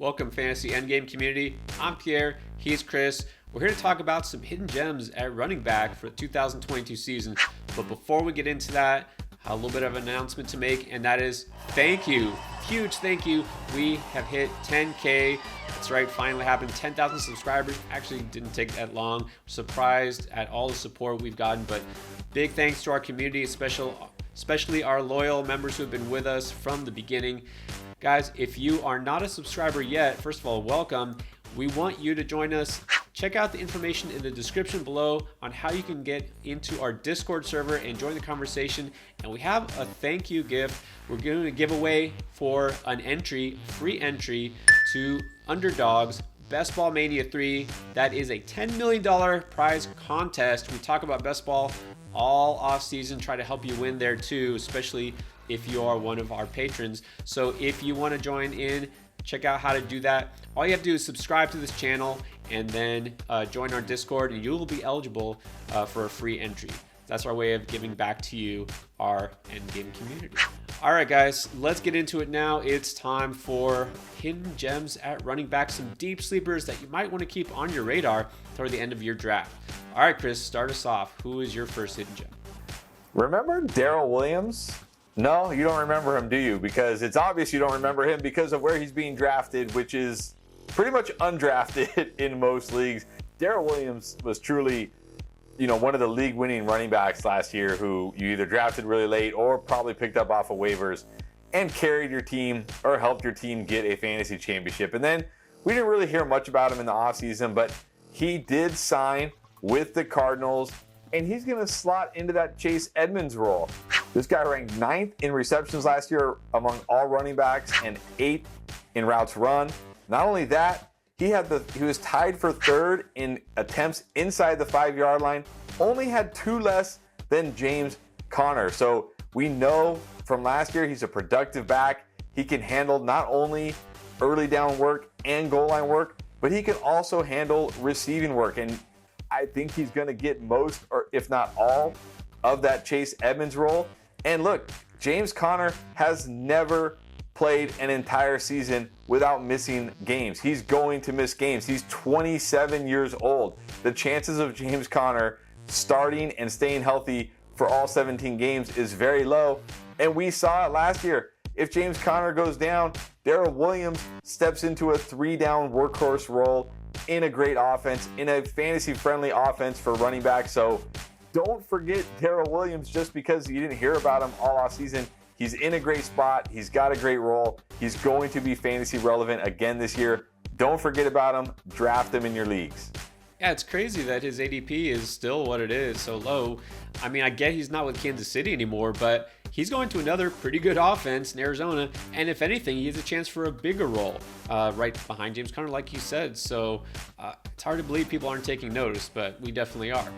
Welcome, Fantasy Endgame community. I'm Pierre, he's Chris. We're here to talk about some hidden gems at running back for the 2022 season. But before we get into that, a little bit of an announcement to make, and that is thank you. Huge thank you. We have hit 10K. That's right, finally happened. 10,000 subscribers. Actually didn't take that long. We're surprised at all the support we've gotten, but big thanks to our community, especially our loyal members who have been with us from the beginning. Guys, if you are not a subscriber yet, first of all, welcome. We want you to join us. Check out the information in the description below on how you can get into our Discord server and join the conversation. And we have a thank you gift. We're going to give away for an entry, free entry to Underdogs Best Ball Mania 3. That is a $10 million prize contest. We talk about best ball all off season, try to help you win there too, especially if you are one of our patrons. So if you want to join in, check out how to do that. All you have to do is subscribe to this channel and then join our Discord, and you will be eligible for a free entry. That's our way of giving back to you, our Endgame community. All right, guys, let's get into it now. It's time for hidden gems at running back, some deep sleepers that you might want to keep on your radar toward the end of your draft. All right, Chris, start us off. Who is your first hidden gem? Remember Darrel Williams? No, you don't remember him, do you? Because it's obvious you don't remember him because of where he's being drafted, which is pretty much undrafted in most leagues. Darrel Williams was truly, one of the league-winning running backs last year who you either drafted really late or probably picked up off of waivers and carried your team or helped your team get a fantasy championship. And then we didn't really hear much about him in the offseason, but he did sign with the Cardinals, and he's going to slot into that Chase Edmonds role. This guy ranked 9th in receptions last year among all running backs and 8th in routes run. Not only that, he was tied for 3rd in attempts inside the 5-yard line, only had 2 less than James Conner. So we know from last year he's a productive back. He can handle not only early down work and goal line work, but he can also handle receiving work. And I think he's going to get most, or if not all, of that Chase Edmonds role. And look, James Conner has never played an entire season without missing games. He's going to miss games. He's 27 years old. The chances of James Conner starting and staying healthy for all 17 games is very low. And we saw it last year. If James Conner goes down, Darrel Williams steps into a 3-down workhorse role in a great offense, in a fantasy-friendly offense for running back. So don't forget Darrel Williams just because you didn't hear about him all offseason. He's in a great spot. He's got a great role. He's going to be fantasy relevant again this year. Don't forget about him. Draft him in your leagues. Yeah, it's crazy that his ADP is still what it is, so low. I mean, I get he's not with Kansas City anymore, but he's going to another pretty good offense in Arizona. And if anything, he has a chance for a bigger role right behind James Conner, like you said. So it's hard to believe people aren't taking notice, but we definitely are.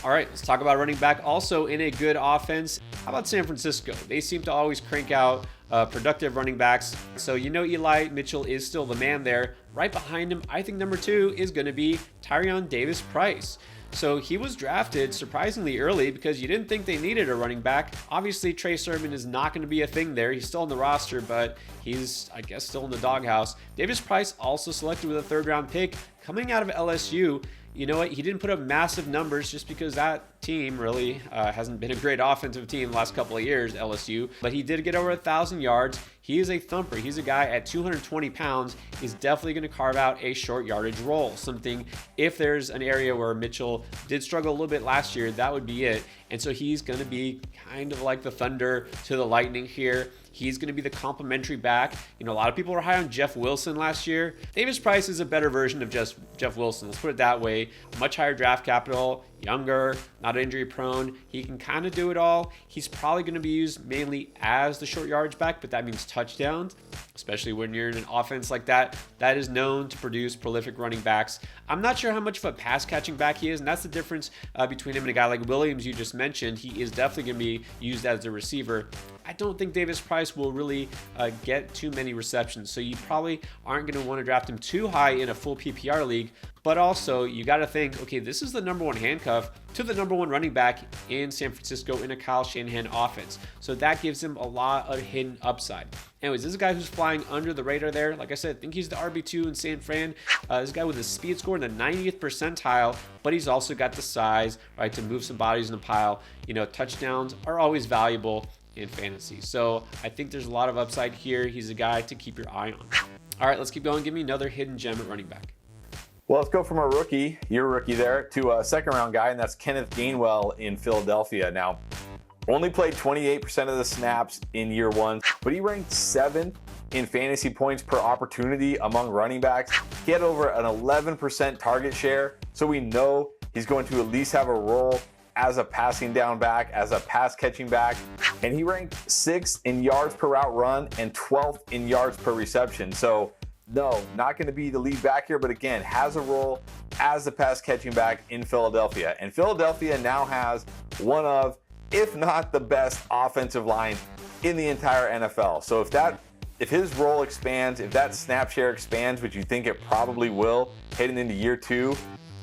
All right, let's talk about running back also in a good offense. How about San Francisco? They seem to always crank out productive running backs. So Eli Mitchell is still the man there. Right behind him, I think number 2 is going to be Tyrion Davis-Price. So he was drafted surprisingly early because you didn't think they needed a running back. Obviously, Trey Sermon is not going to be a thing there. He's still on the roster, but he's, I guess, still in the doghouse. Davis-Price also selected with a 3rd-round pick coming out of LSU. You know what? He didn't put up massive numbers just because that team really hasn't been a great offensive team the last couple of years, LSU. But he did get over 1,000 yards. He is a thumper. He's a guy at 220 pounds. He's definitely going to carve out a short yardage role. Something, if there's an area where Mitchell did struggle a little bit last year, that would be it. And so he's going to be kind of like the Thunder to the Lightning here. He's going to be the complementary back. A lot of people were high on Jeff Wilson last year. Davis-Price is a better version of just Jeff Wilson. Let's put it that way. Much higher draft capital, younger, not injury prone. He can kind of do it all. He's probably going to be used mainly as the short yardage back, but that means touchdowns, especially when you're in an offense like that is known to produce prolific running backs. I'm not sure how much of a pass catching back he is, and that's the difference between him and a guy like Williams you just mentioned. He is definitely going to be used as a receiver. I don't think Davis-Price will really get too many receptions, so you probably aren't going to want to draft him too high in a full PPR league. But also, you got to think, okay, this is the number one handcuff to the number one running back in San Francisco in a Kyle Shanahan offense. So that gives him a lot of hidden upside. Anyways, this is a guy who's flying under the radar there. Like I said, I think he's the RB2 in San Fran. This guy with a speed score in the 90th percentile, but he's also got the size, right, to move some bodies in the pile. Touchdowns are always valuable in fantasy. So I think there's a lot of upside here. He's a guy to keep your eye on. All right, let's keep going. Give me another hidden gem at running back. Well, let's go from a rookie, your rookie there, to a second-round guy, and that's Kenneth Gainwell in Philadelphia. Now, only played 28% of the snaps in year one, but he ranked 7th in fantasy points per opportunity among running backs. He had over an 11% target share, so we know he's going to at least have a role as a passing down back, as a pass catching back. And he ranked 6th in yards per route run and 12th in yards per reception. So no, not going to be the lead back here, but again, has a role as the pass catching back in Philadelphia. And Philadelphia now has one of, if not the best offensive line in the entire NFL. So if his role expands, if that snap share expands, which you think it probably will heading into year 2,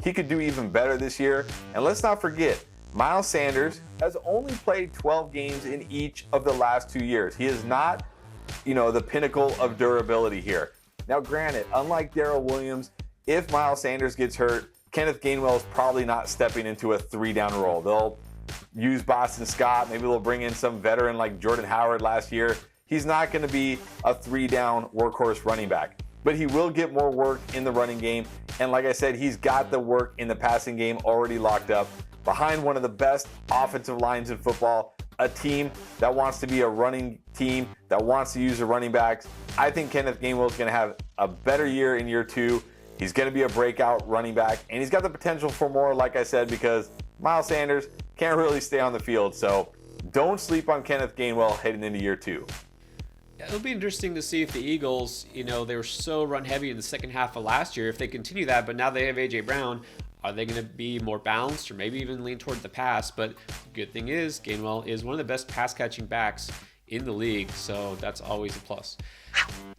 he could do even better this year. And let's not forget, Miles Sanders has only played 12 games in each of the last 2 years. He is not, the pinnacle of durability here. Now, granted, unlike Darrell Williams, if Miles Sanders gets hurt, Kenneth Gainwell is probably not stepping into a 3-down role. They'll use Boston Scott. Maybe they'll bring in some veteran like Jordan Howard last year. He's not going to be a 3-down workhorse running back, but he will get more work in the running game. And like I said, he's got the work in the passing game already locked up behind one of the best offensive lines in football, a team that wants to be a running team, that wants to use the running backs. I think Kenneth Gainwell is going to have a better year in year 2. He's going to be a breakout running back, and he's got the potential for more, like I said, because Miles Sanders can't really stay on the field. So don't sleep on Kenneth Gainwell heading into year 2. It'll be interesting to see if the Eagles, they were so run heavy in the second half of last year, if they continue that, but now they have A.J. Brown. Are they going to be more balanced or maybe even lean toward the pass? But the good thing is Gainwell is one of the best pass catching backs in the league, so that's always a plus.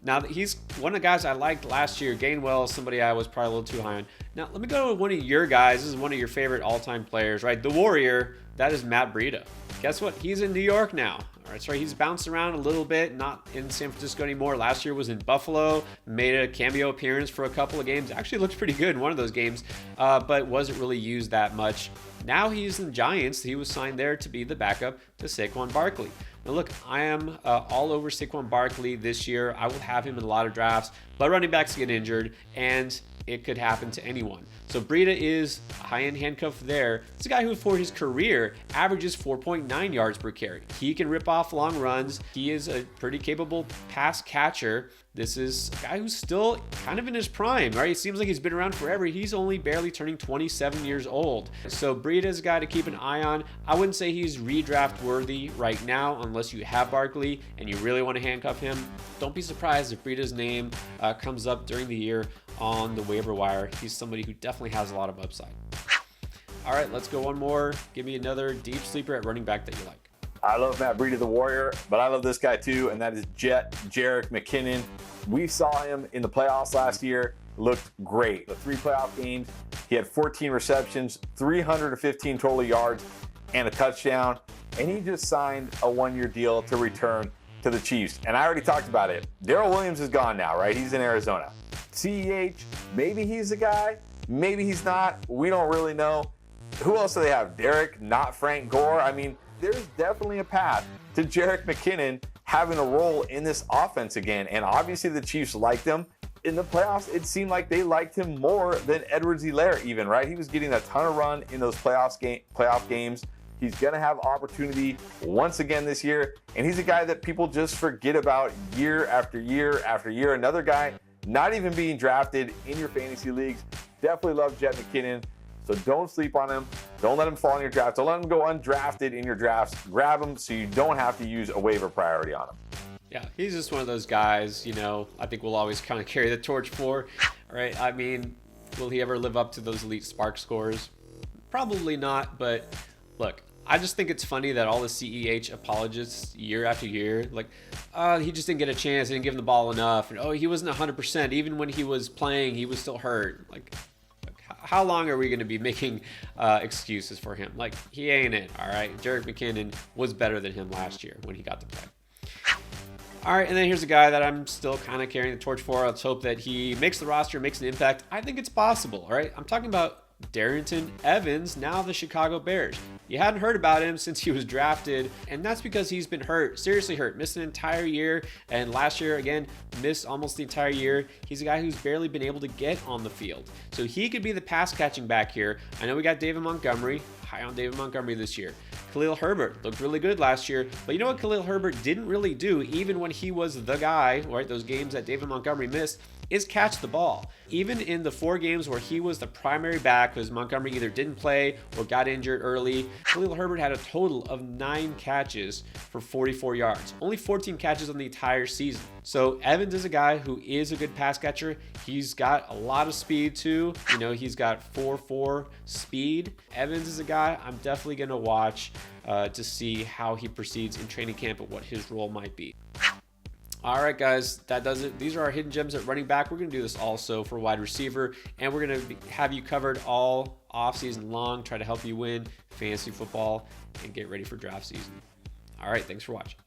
Now, he's one of the guys I liked last year. Gainwell is somebody I was probably a little too high on. Now, let me go with one of your guys. This is one of your favorite all-time players, right? The Warrior. That is Matt Breida. Guess what? He's in New York now. All right, sorry, he's bounced around a little bit, not in San Francisco anymore. Last year was in Buffalo, made a cameo appearance for a couple of games. Actually looked pretty good in one of those games, but wasn't really used that much. Now he's in Giants. He was signed there to be the backup to Saquon Barkley. Now look, I am all over Saquon Barkley this year. I will have him in a lot of drafts, but running backs get injured, and it could happen to anyone. So Breida is a high-end handcuff there. It's a guy who, for his career, averages 4.9 yards per carry. He can rip off long runs. He is a pretty capable pass catcher. This is a guy who's still kind of in his prime, right? It seems like he's been around forever. He's only barely turning 27 years old. So Breida is a guy to keep an eye on. I wouldn't say he's redraft worthy right now unless you have Barkley and you really want to handcuff him. Don't be surprised if Breida's name comes up during the year on the waiver wire. He's somebody who definitely has a lot of upside. All right, let's go one more. Give me another deep sleeper at running back that you like. I love Matt Breida, the Warrior, but I love this guy too, and that is Jerick McKinnon. We saw him in the playoffs last year. Looked great. The 3 playoff games, he had 14 receptions, 315 total yards, and a touchdown. And he just signed a 1-year deal to return to the Chiefs. And I already talked about it. Darrell Williams is gone now, right? He's in Arizona. CEH, maybe he's the guy, maybe he's not. We don't really know. Who else do they have? Derek, not Frank Gore. I mean, there's definitely a path to Jerick McKinnon having a role in this offense again. And obviously the Chiefs liked him. In the playoffs, it seemed like they liked him more than Edwards-Helaire even, right? He was getting a ton of run in those playoff games. He's going to have opportunity once again this year. And he's a guy that people just forget about year after year after year. Another guy not even being drafted in your fantasy leagues. Definitely love Jerick McKinnon. So don't sleep on him. Don't let him fall in your draft. Don't let him go undrafted in your drafts. Grab him so you don't have to use a waiver priority on him. Yeah, he's just one of those guys, I think we'll always kind of carry the torch for, right? I mean, will he ever live up to those elite spark scores? Probably not, but look, I just think it's funny that all the CEH apologists year after year, he just didn't get a chance, he didn't give him the ball enough, and he wasn't 100%. Even when he was playing, he was still hurt. how long are we going to be making excuses for him? Like, he ain't it, all right? Jerick McKinnon was better than him last year when he got to play. All right, and then here's a guy that I'm still kind of carrying the torch for. Let's hope that he makes the roster, makes an impact. I think it's possible, all right? I'm talking about Darrynton Evans, now the Chicago Bears. You hadn't heard about him since he was drafted, and that's because he's been hurt, seriously hurt, missed an entire year, and last year, again, missed almost the entire year. He's a guy who's barely been able to get on the field. So he could be the pass catching back here. I know we got David Montgomery, high on David Montgomery this year. Khalil Herbert looked really good last year, but you know what Khalil Herbert didn't really do, even when he was the guy, right, those games that David Montgomery missed, is catch the ball. Even in the 4 games where he was the primary back because Montgomery either didn't play or got injured early, Khalil Herbert had a total of 9 catches for 44 yards. Only 14 catches on the entire season. So Evans is a guy who is a good pass catcher. He's got a lot of speed too. You know, he's got 4.4 speed. Evans is a guy I'm definitely going to watch to see how he proceeds in training camp and what his role might be. All right, guys, that does it. These are our hidden gems at running back. We're going to do this also for wide receiver, and we're going to have you covered all offseason long, try to help you win fantasy football and get ready for draft season. All right, thanks for watching.